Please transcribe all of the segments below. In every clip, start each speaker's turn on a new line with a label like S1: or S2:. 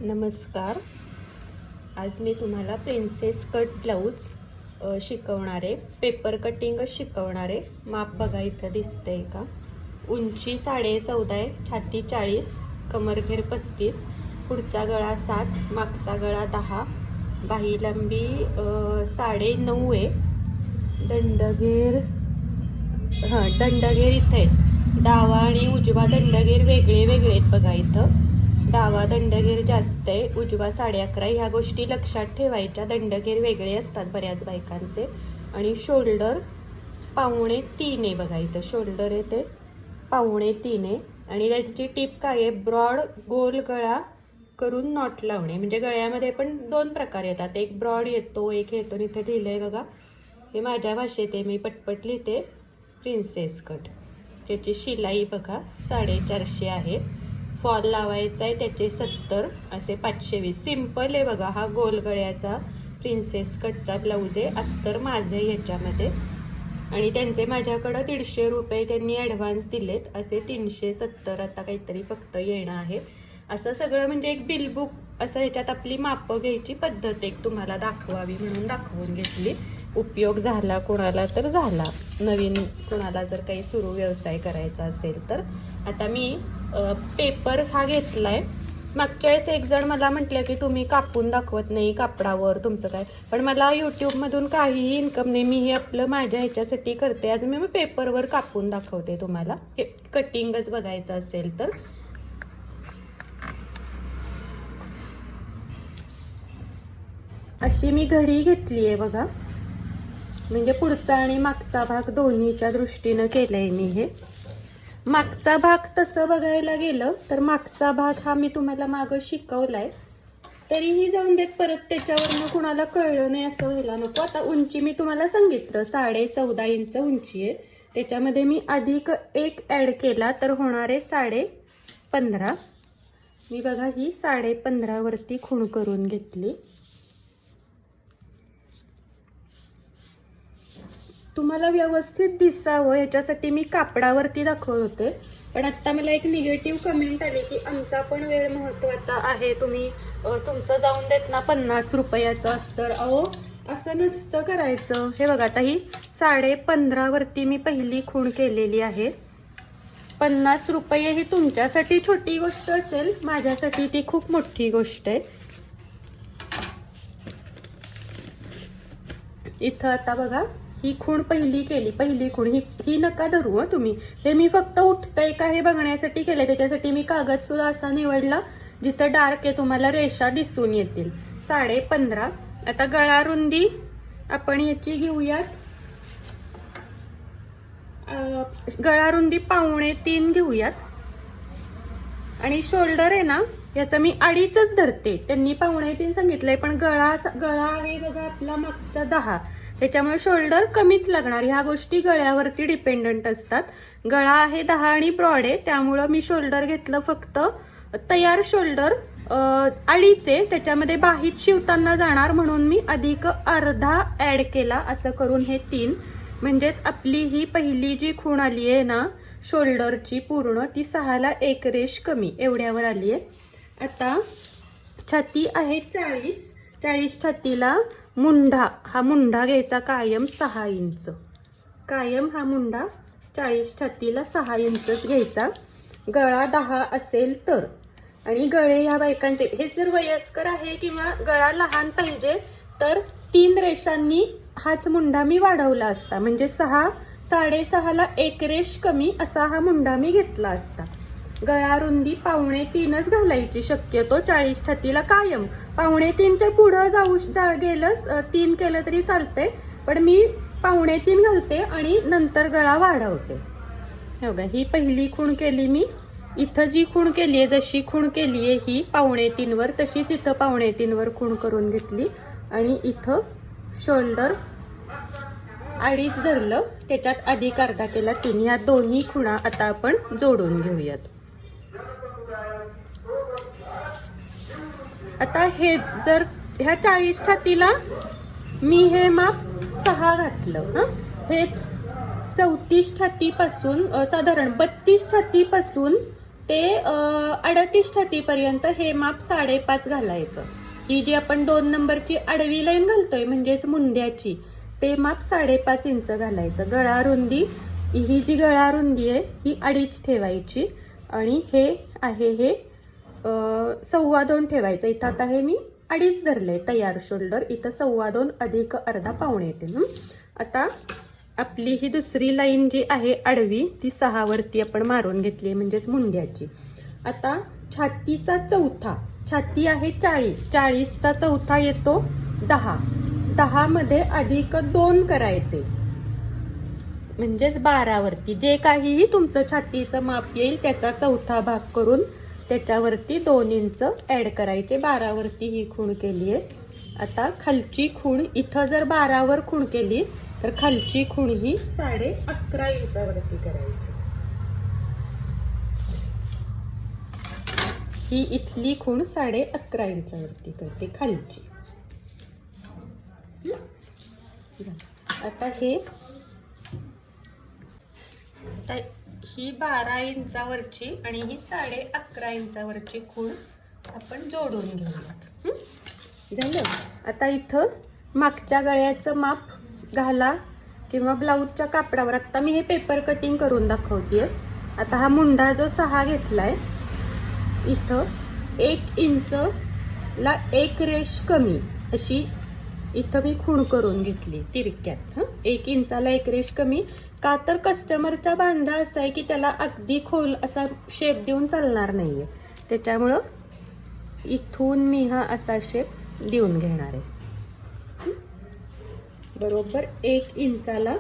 S1: नमस्कार. आज मी तुम्हाला प्रिन्सेस कट ब्लाऊज शिकवणार आहे. पेपर कटिंगच शिकवणार आहे. माप बघा इथं दिसतंय का. उंची 14.5 आहे, छाती 40, कमरघेर 35, पुढचा गळा 7, मागचा गळा 10, बाही लांबी 9.5 आहे. दंडघेर दंडघेर इथे डावा आणि उजवा दंडघेर वेगळे वेगळे आहेत बघा. इथं डावा दंडघेर जास्त आहे, उजवा 11.5. ह्या गोष्टी लक्षात ठेवायच्या. दंडघेर वेगळे असतात बऱ्याच बायकांचे. आणि शोल्डर 2.25 आहे बघा. इथं शोल्डर आहे ते 2.25 आहे. आणि त्यांची टिप काय आहे, ब्रॉड गोल गळा करून नॉट लावणे. म्हणजे गळ्यामध्ये पण 2 प्रकार येतात, एक ब्रॉड येतो, एक येतो. इथे लिहिलंय बघा, हे माझ्या भाषेत आहे, मी पटपट लिहिते. Princess cut. त्याची शिलाई बघा 450 आहे. फॉल लावायचा आहे त्याचे 70, असे 520. सिंपल आहे बघा. हा गोल गळ्याचा प्रिन्सेस कटचा ब्लाऊज आहे. अस्तर माझे याच्यामध्ये. आणि त्यांचे माझ्याकडं 150 रुपये त्यांनी ॲडव्हान्स दिलेत, असे 370 आता काहीतरी फक्त येणं आहे. असं सगळं म्हणजे एक बिलबुक असं. ह्याच्यात आपली मापं घ्यायची पद्धत एक तुम्हाला दाखवावी म्हणून दाखवून घेतली. उपयोग झाला कोणाला तर झाला, नवीन कोणाला जर काही सुरू व्यवसाय करायचा असेल तर. आता मी पेपर हा घेतलाय. मागच्या वेळेस एक जण मला म्हटलं की तुम्ही कापून दाखवत नाही कापडावर, तुमचं काय. पण मला यूट्यूबमधून काहीही इन्कम नाही, मी हे आपलं माझ्या ह्याच्यासाठी करते. आज मी पेपरवर कापून दाखवते तुम्हाला, कटिंगच बघायचं असेल तर. अशी मी घडी घेतली आहे बघा. म्हणजे पुढचा आणि मागचा भाग दोन्हीच्या दृष्टीनं केलंय मी हे. मागचा भाग तसं बघायला गेलं तर मागचा भाग हा मी तुम्हाला मागं शिकवलाय, तरीही जाऊन देत, परत त्याच्यावरनं कुणाला कळलं नाही असं व्हायला नको. आता उंची मी तुम्हाला सांगितलं 14.5 इंच उंची आहे. त्याच्यामध्ये मी अधिक 1 ॲड केला तर होणार आहे 15.5. मी बघा ही 15.5 वरती खूण करून घेतली. तुम्हाला व्यवस्थित दिसावं याच्यासाठी मी कापडावरती दाखवत होते. पण आत्ता मला एक निगेटिव्ह कमेंट आली की आमचा पण वेळ महत्त्वाचा आहे, तुम्ही तुमचं जाऊन देत ना 50 रुपयाचं अस्तर. अहो असं नसतं करायचं. हे बघा, आता ही 15.5 वरती मी पहिली खूण केलेली आहे. 50 रुपये ही तुमच्यासाठी छोटी गोष्ट असेल, माझ्यासाठी ती खूप मोठी गोष्ट आहे. इथं आता बघा ही खूण पहिली केली, पहिली खूण ही नका धरू तुम्ही. हे मी फक्त उठतंय का हे बघण्यासाठी केलंय. त्याच्यासाठी मी कागद सुद्धा असा निवडला जिथं डार्क आहे, तुम्हाला रेषा दिसून येतील. 15.5. आता गळा रुंदी आपण याची घेऊयात, गळा रुंदी 2.25 घेऊयात. आणि शोल्डर आहे ना, याचा मी 2.5च धरते. त्यांनी 2.25 सांगितलंय, पण गळा आहे बघा आपला मागचा 10, त्याच्यामुळे शोल्डर कमीच लागणार. ह्या गोष्टी गळ्यावरती डिपेंडंट असतात. गळा आहे 10 आणि ब्रॉड आहे, त्यामुळं मी शोल्डर घेतलं फक्त तयार शोल्डर 2.5 आहे. त्याच्यामध्ये बाहीत शिवताना जाणार म्हणून मी अधिक अर्धा ॲड केला. असं करून हे 3, म्हणजेच आपली ही पहिली जी खूण आली आहे ना शोल्डरची पूर्ण, ती 6ला 1 रेष कमी एवढ्यावर आली आहे. आता छाती आहे 40 छातीला मुंढा, हा मुंढा घ्यायचा कायम 6 इंच. कायम हा मुंढा 40 छातीला 6 इंचच घ्यायचा. गळा 10 असेल तर. आणि गळे ह्या बायकांचे हे जर वयस्कर आहे किंवा गळा लहान पाहिजे तर 3 रेषांनी हाच मुंढा मी वाढवला असता. म्हणजे 6.5ला 1 रेष कमी असा हा मुंढा मी घेतला असता. गळा रुंदी 2.25च घालायची शक्यतो 40 छातीला कायम. 2.25च्या पुढं गेलं 3 केलं तरी चालतंय, पण मी 2.25 घालते आणि नंतर गळा वाढवते. हे बघा, ही पहिली खूण केली मी. इथं जी खूण केली आहे, जशी खूण केली आहे ही 2.25 वर, तशीच इथं 2.25 वर खूण करून घेतली. आणि इथं शोल्डर 2.5 धरलं, त्याच्यात अधिक अर्धा केला 3. ह्या दोन्ही खुणा आता आपण जोडून घेऊयात. आता हेच जर ह्या 40 छातीला मी हे माप 6 घातलं, हेच 34 छातीपासून साधारण 32 छातीपासून ते 38 छातीपर्यंत हे माप 5.5 घालायचं. ही जी आपण 2 नंबरची आडवी लाईन घालतोय म्हणजेच मुंड्याची, ते माप 5.5 इंच घालायचं. गळा रुंदी, ही जी गळा रुंदी आहे ही 2.5 ठेवायची आणि हे आहे हे 2.25 ठेवायचं. इथं आता हे मी 2.5 धरले तयार शोल्डर, इथं 2.25 अधिक अर्धा पाऊण येते. आता आपली ही दुसरी लाईन जी आहे आडवी ती 6 वरती आपण मारून घेतली म्हणजेच मुंड्याची. आता छातीचा चौथा, छाती आहे 40, 40चा चौथा येतो 10, 10 मध्ये अधिक 2 करायचे म्हणजेच 12 वरती. जे काहीही तुमचं छातीचं माप येईल त्याचा चौथा भाग करून त्याच्यावरती 2 इंच ऍड करायचे. 12 वरती ही खूण केली आहे. आता खालची खूण इथं जर 12 वर खूण केली तर खालची खूण ही 11.5 इंचावरती करायची. ही इथली खूण 11.5 इंचावरती करते खालची. आता ही 12 इंचावरची आणि ही 11.5 इंचावरची खूण आपण जोडून घेऊयात. झालं. आता इथं मागच्या गळ्याचं माप घाला किंवा ब्लाऊजच्या कापडावर. आता मी हे पेपर कटिंग करून दाखवते. आता हा मुंडा जो 6 घेतलाय, इथं 1 इंच ला 1 रेष कमी अशी इथं मी खूण करून घेतली तिरक्यात. 1 इंचाला 1 रेष कमी का तर कस्टमरचा बांधा असा आहे की त्याला अगदी खोल असा शेप देऊन चालणार नाहीये, त्याच्यामुळं इथून मी हा असा शेप देऊन घेणार आहे. बरोबर 1 इंचाला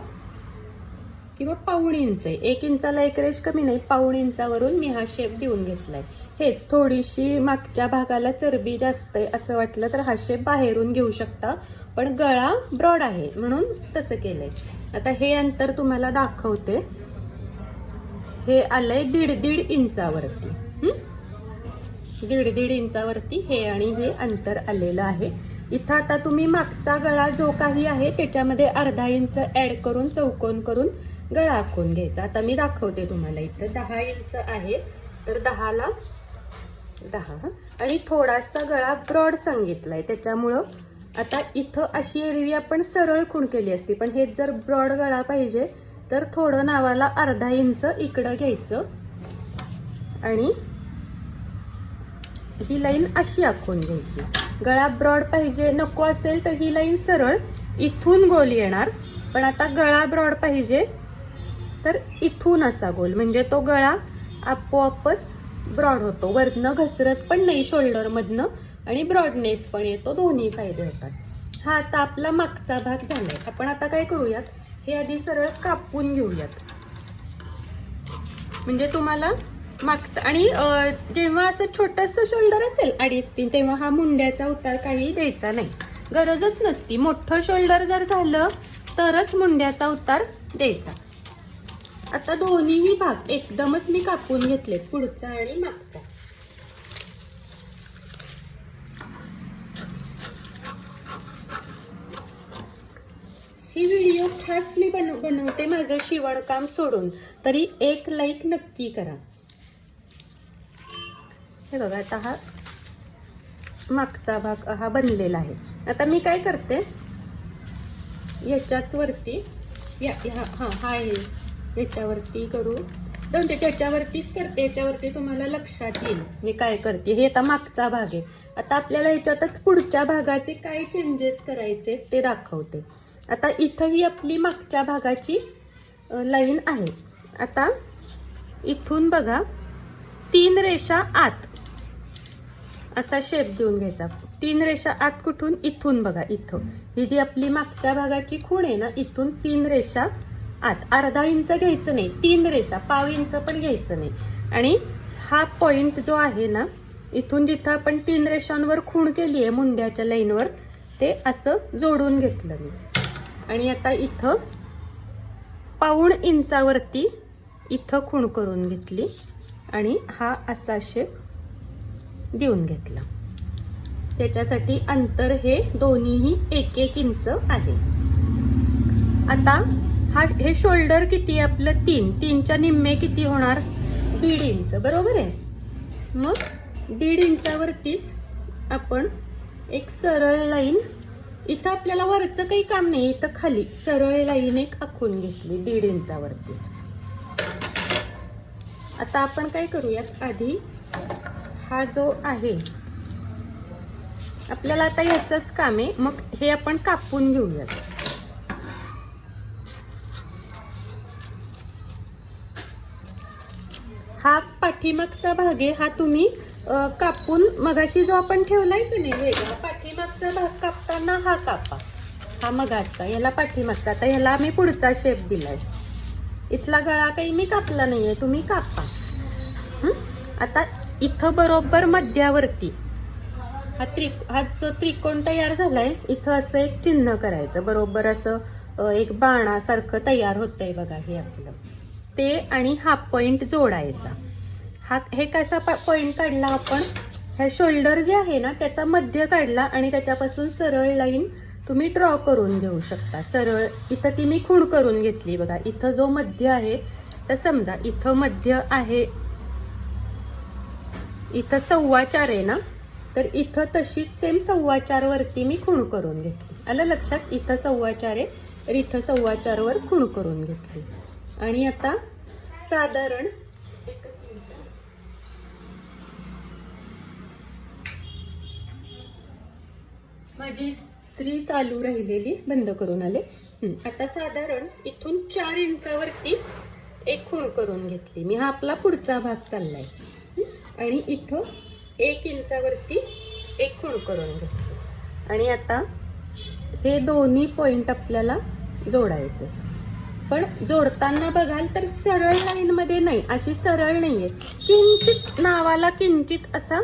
S1: किंवा पाऊण इंच आहे. 1 इंचाला 1 रेष कमी नाही, पाऊण इंचावरून मी हा शेप देऊन घेतलाय. हेच थोडीशी मागच्या भागाला चरबी जास्त आहे असं वाटलं तर हा शेप बाहेरून घेऊ शकता, पण गळा ब्रॉड आहे म्हणून तसं केलंय. आता हे अंतर तुम्हाला दाखवते. हे आलंय 1.5 इंचावरती. 1.5 इंचावरती हे आणि हे अंतर आलेलं आहे. इथं आता तुम्ही मागचा गळा जो काही आहे त्याच्यामध्ये अर्धा इंच ऍड करून चौकोन करून गळा आखून घ्यायचा. आता मी दाखवते तुम्हाला. इथं 10 इंच आहे तर 10ला 10 आणि थोडासा गळा ब्रॉड सांगितलाय त्याच्यामुळं आता इथं अशी एरवी आपण सरळ खूण केली असती, पण हे जर ब्रॉड गळा पाहिजे तर थोडं नावाला अर्धा इंच इकडं घ्यायचं आणि ही लाईन अशी आखून घ्यायची. गळा ब्रॉड पाहिजे नको असेल तर ही लाईन सरळ इथून गोल येणार, पण आता गळा ब्रॉड पाहिजे तर इथून असा गोल, म्हणजे तो गळा आपोआपच ब्रॉड होतो. वरनं घसरत पण नाही शोल्डर मधनं आणि ब्रॉडनेस पण येतो, दोन्ही फायदे होतात. हा आता आपला मागचा भाग झालाय. आपण आता काय करूयात, हे आधी सरळ कापून घेऊयात म्हणजे तुम्हाला मागचा. आणि जेव्हा असं छोटंसं शोल्डर असेल 2.5-3 तेव्हा हा मुंड्याचा उतार काही द्यायचा नाही, गरजच नसती. मोठं शोल्डर जर झालं तरच मुंड्याचा उतार द्यायचा. आता दोन्हीही भाग एकदमच मी कापून घेतले, पुढचा आणि मागचा. ही व्हिडिओ खास मी बनवते माझं शिवणकाम सोडून, तरी 1 लाईक नक्की करा. हे बघा आता हा मागचा भाग हा बनलेला आहे. आता मी काय करते, याच्याच वरती हा याच्यावरती करू जाऊन त्याच्यावरतीच करते. याच्यावरती तुम्हाला लक्षात येईल मी काय करते. हे आता मागचा भाग आहे. आता आपल्याला ह्याच्यातच पुढच्या भागाचे काय चेंजेस करायचे ते दाखवते. आता इथं ही आपली मागच्या भागाची लाईन आहे. आता इथून बघा 3 रेषा आत असा शेप देऊन घ्यायचा. 3 रेषा आत कुठून, इथून बघा. इथं ही जी आपली मागच्या भागाची खूण आहे ना, इथून 3 रेषा आत. अर्धा इंच घ्यायचं नाही, 3 रेषा, पाव इंच पण घ्यायचं नाही. आणि हा पॉइंट जो आहे ना, इथून जिथं आपण 3 रेषांवर खूण केली आहे मुंड्याच्या लाईनवर, ते असं जोडून घेतलं मी. आणि आता इथं पाऊण इंचावरती इथं खूण करून घेतली आणि हा असा शेप देऊन घेतला. त्याच्यासाठी अंतर हे दोन्हीही 1-1 इंच आहे. आता हे शोल्डर किती आपलं 3, 3च्या निम्मे किती होणार 1.5 इंच, बरोबर आहे. मग 1.5 इंचावरतीच आपण एक सरळ लाईन, इथं आपल्याला वरचं काही काम नाही, इथं खाली सरळ लाईन एक आखून घेतली 1.5 इंचावरतीच. आता आपण काय करूयात, आधी हा जो आहे आपल्याला आता याचंच काम आहे, मग हे आपण कापून घेऊयात. हा पाठीमागचा भाग आहे, हा तुम्ही कापून मगाशी जो आपण ठेवलाय की नाही वेगळा, पाठीमागचा भाग कापताना हा कापा, हा मगाचा, याला पाठीमागचा. आता ह्याला मी पुढचा शेप दिलाय, इथला गळा काही मी कापला नाहीये, तुम्ही कापा. आता इथं बरोबर मध्यावरती हा जो त्रिकोण तयार झालाय, इथं असं एक चिन्ह करायचं, बरोबर असं एक बाणासारखं तयार होतंय बघा हे आपलं ते, आणि हा पॉइंट जोडायचा. हा हे कसा पॉइंट काढला आपण, ह्या शोल्डर जे आहे ना त्याचा मध्य काढला आणि त्याच्यापासून सरळ लाईन तुम्ही ड्रॉ करून घेऊ शकता. सरळ इथं ती मी खूण करून घेतली बघा, इथं जो मध्य आहे तर समजा इथं मध्य आहे, इथं 4.25 आहे ना, तर इथं तशीच सेम 4.25 वरती मी खूण करून घेतली. आलं लक्षात, इथं 4.25 आहे तर इथं 4.25 वर खूण करून घेतली. आणि आता साधारण माझी इस्त्री चालू राहिलेली बंद करून आले. आता साधारण इथून 4 इंचावरती एक खूण करून घेतली मी, हा आपला पुढचा भाग चाललाय. आणि इथं 1 इंचावरती एक खूण करून घेतली. आणि आता हे दोन्ही पॉइंट आपल्याला जोडायचे, पण जोडताना बघाल तर सरळ लाईन मध्ये नाही, अशी सरळ नाहीये, किंचित नावाला किंचित असा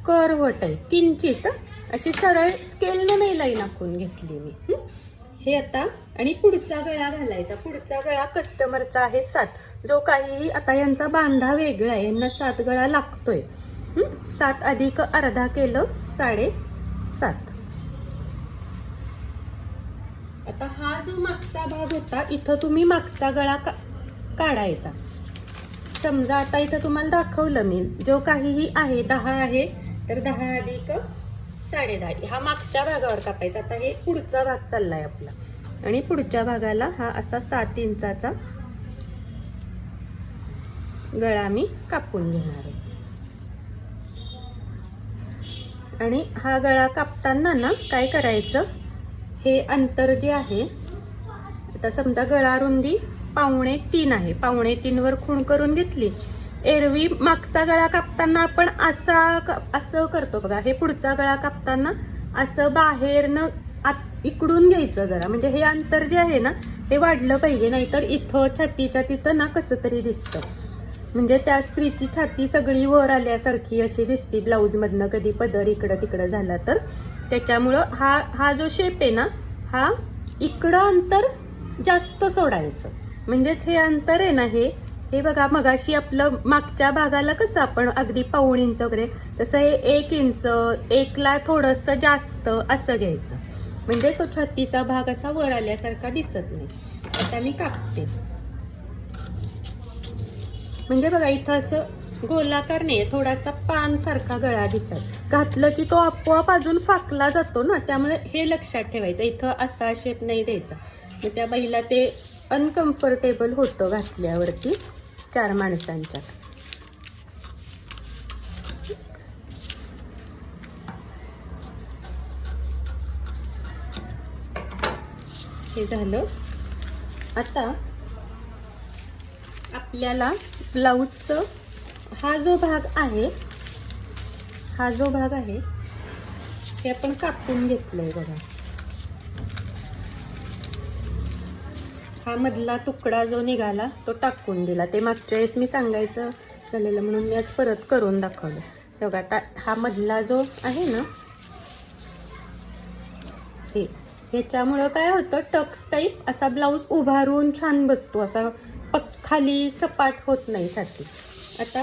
S1: कर्वट आहे, किंचित अशी सरळ स्केलने नाही लाईन आखून घेतली मी. हे आता आणि पुढचा गळा घालायचा. पुढचा गळा कस्टमरचा आहे 7, जो काहीही आता यांचा बांधा वेगळा आहे, यांना 7 गळा लागतोय. 7 अधिक अर्धा केलं 7.5. आता हा जो मागचा भाग होता, इथं तुम्ही मागचा गळा काढायचा. समजा आता इथं तुम्हाला दाखवलं मी, जो काहीही आहे 10 आहे, तर 10 अधिक 10.5 हा मागच्या भागावर कापायचा. आता हे पुढचा भाग चाललाय आपला, आणि पुढच्या भागाला हा असा 7 इंचाचा गळा मी कापून घेणार आहे. आणि हा गळा कापताना ना काय करायचं, हे अंतर जे आहे, आता समजा गळा रुंदी 2.25 आहे, 2.25 वर खूण करून घेतली. एरवी मागचा गळा कापताना आपण असं करतो बघा, हे पुढचा गळा कापताना असं बाहेरनं इकडून घ्यायचं जरा, म्हणजे हे अंतर जे आहे ना हे वाढलं पाहिजे, नाहीतर इथं छातीच्या तिथं ना कसं तरी दिसतं, म्हणजे त्या स्त्रीची छाती सगळी वर आल्यासारखी अशी दिसते ब्लाऊज मधनं, कधी पदर इकडं तिकडं झाला तर. त्याच्यामुळं हा जो शेप आहे ना, हा इकडं अंतर जास्त सोडायचं, म्हणजेच हे अंतर आहे ना हे बघा, मगाशी आपलं मागच्या भागाला कसं आपण अगदी 1.25 इंच वगैरे, तसं हे 1 इंच, 1ला थोडंसं जास्त असं घ्यायचं, म्हणजे तो छातीचा भाग असा वर आल्यासारखा दिसत नाही. आता मी कापते, म्हणजे बघा इथं असं गोलाकार नाही, थोडासा पान सारखा गळा दिसत, घातलं की तो आपोआप अजून फाकला जातो ना, त्यामुळे हे लक्षात ठेवायचं, इथं असा शेप नाही द्यायचा. मग त्या बाईला ते अनकम्फर्टेबल होतं घातल्यावरती 4 माणसांच्या. हे झालं. आता आपल्याला ब्लाऊजचं हा जो भाग आहे हे आपण कापून घेतलंय बघा. हा मधला तुकडा जो निघाला तो टाकून दिला, ते मागच्या वेळेस मी सांगायचं झालेलं म्हणून मी आज परत करून दाखवलं. बघा आता हा मधला जो आहे ना, ह्याच्यामुळं काय होतं, टक्स टाईप असा ब्लाऊज उभारून छान बसतो, असा खाली सपाट होत नाही छाती. आता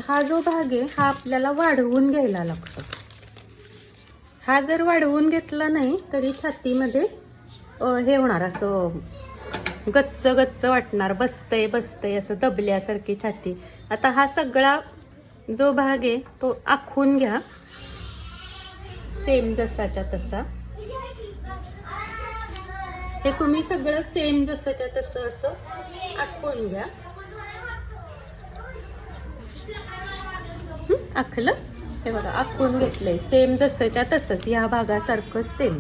S1: हा जो भाग आहे हा आपल्याला वाढवून घ्यायला लागतो. हा जर वाढवून घेतला नाही तरी छातीमध्ये हे होणार, असं गच्च गच्च वाटणार, बसतंय असं दबल्यासारखी छाती, आता हा सगळा जो भाग आहे तो आखून घ्या, सेम जसाच्या तसा. हे तुम्ही सगळं सेम जसाच्या तसं असं आखून घ्या. आखलं, हे बघा आखून घेतलंय सेम जसंच्या तसंच, या भागासारखं सेम.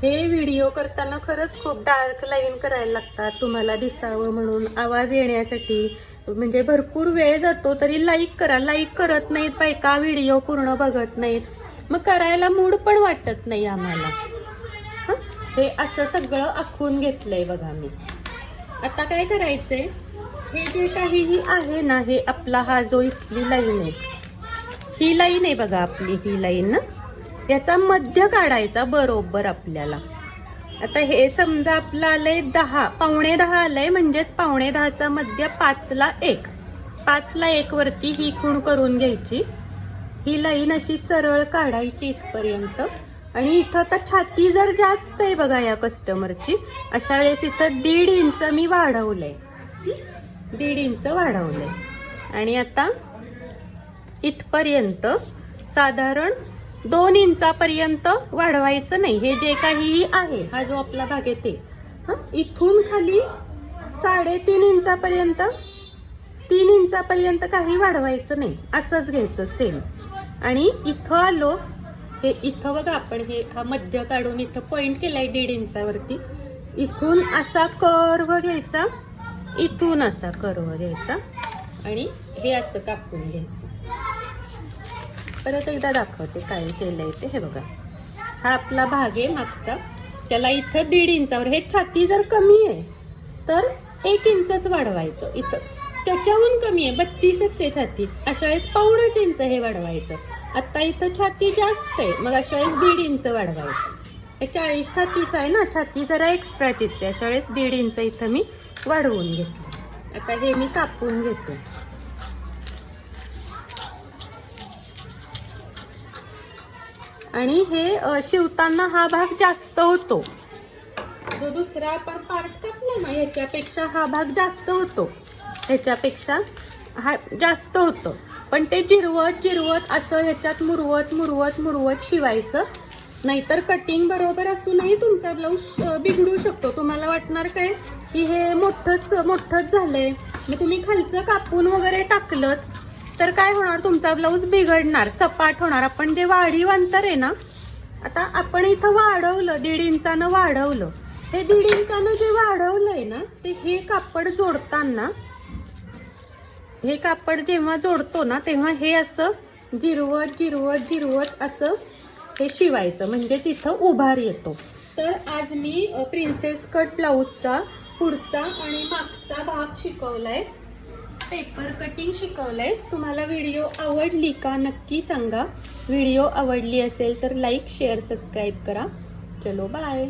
S1: हे व्हिडिओ करताना खरंच खूप डार्क लाईन करायला लागतात तुम्हाला दिसावं म्हणून, आवाज येण्यासाठी. म्हणजे भरपूर वेळ जातो. तरी लाईक करा. लाईक करत नाहीत बायका, व्हिडिओ पूर्ण बघत नाहीत, मग करायला मूड पण वाटत नाही आम्हाला. हे असं सगळं आखून घेतलंय बघा मी. आता काय करायचंय, हे जे काहीही आहे ना, हे आपला हा जो इथली लाईन आहे, ही लाईन आहे बघा आपली, ही लाईन ना, याचा मध्य काढायचा बरोबर आपल्याला. आता हे समजा आपलं आलंय 10, पावणे 10 आलंय, म्हणजेच पावणे 10चा मध्य 5ला 1. 5ला 1 वरती ही खूण करून घ्यायची. ही लाईन अशी सरळ काढायची इथपर्यंत. आणि इथं तर छाती जर जास्त आहे बघा या कस्टमरची, अशा वेळेस इथं 1.5 इंच मी वाढवलंय, 1.5 इंच वाढवलंय. आणि आता इथपर्यंत साधारण 2 इंचापर्यंत वाढवायचं नाही. हे जे काही आहे, हा जो आपला भाग आहे ते, इथून खाली 3.5 इंचापर्यंत, 3 इंचापर्यंत काही वाढवायचं नाही, असंच घ्यायचं सेम. आणि इथं आलो, हे इथं बघा आपण हे हा मध्य काढून इथं पॉइंट केलाय 1.5 इंचावरती. इथून असा कर्व घ्यायचा, इथून असा कर्व घ्यायचा आणि हे असं कापून घ्यायचं. परत एकदा दाखवते काय केलंय ते. हे बघा, हा आपला भाग आहे मागचा, त्याला इथं 1.5 इंचावर, हे छाती जर कमी आहे तर 1 इंचच वाढवायचं. इथं त्याच्याहून कमी आहे, 32च आहे छाती, अशा वेळेस 1.25 इंच हे वाढवायचं. आता इथं छाती जास्त आहे, मग अशा वेळेस 1.5 इंच वाढवायचं. 40 छातीचं आहे ना, छाती जरा एक्स्ट्राचीच आहे, अशा वेळेस 1.5 इंच इथं मी वाढवून घेतलं. आता हे मी कापून घेते. आणि हे शिवताना हा भाग जास्त होतो, जो दुसरा आपण पार्ट कापला ना ह्याच्यापेक्षा हा भाग जास्त होतो, ह्याच्यापेक्षा हा जास्त होतो. पण ते जिरवत असं ह्याच्यात मुरवत शिवायचं. नाहीतर कटिंग बरोबर असूनही तुमचा ब्लाऊज बिघडू शकतो. तुम्हाला वाटणार काय की हे मोठंच झालंय, मग तुम्ही खालचं कापून वगैरे टाकलं तर काय होणार, तुमचा ब्लाऊज बिघडणार, सपाट होणार. आपण जे वाढीव अंतर आहे ना, आता आपण इथं वाढवलं, 1.5 इंचानं वाढवलं, हे 1.5 इंचानं जे वाढवलंय ना, ते हे कापड जोडताना, हे कापड जेव्हा जोडतो ना, तेव्हा हे असं जिरवत असं हे शिवायचं, म्हणजेच इथं उभार येतो. तर आज मी प्रिन्सेस कट ब्लाऊजचा पुढचा आणि मागचा भाग शिकवलाय, पेपर कटिंग शिकवलंय. तुम्हाला व्हिडिओ आवडली का नक्की सांगा. व्हिडिओ आवडली असेल तर लाईक, शेअर, सबस्क्राईब करा. चलो बाय.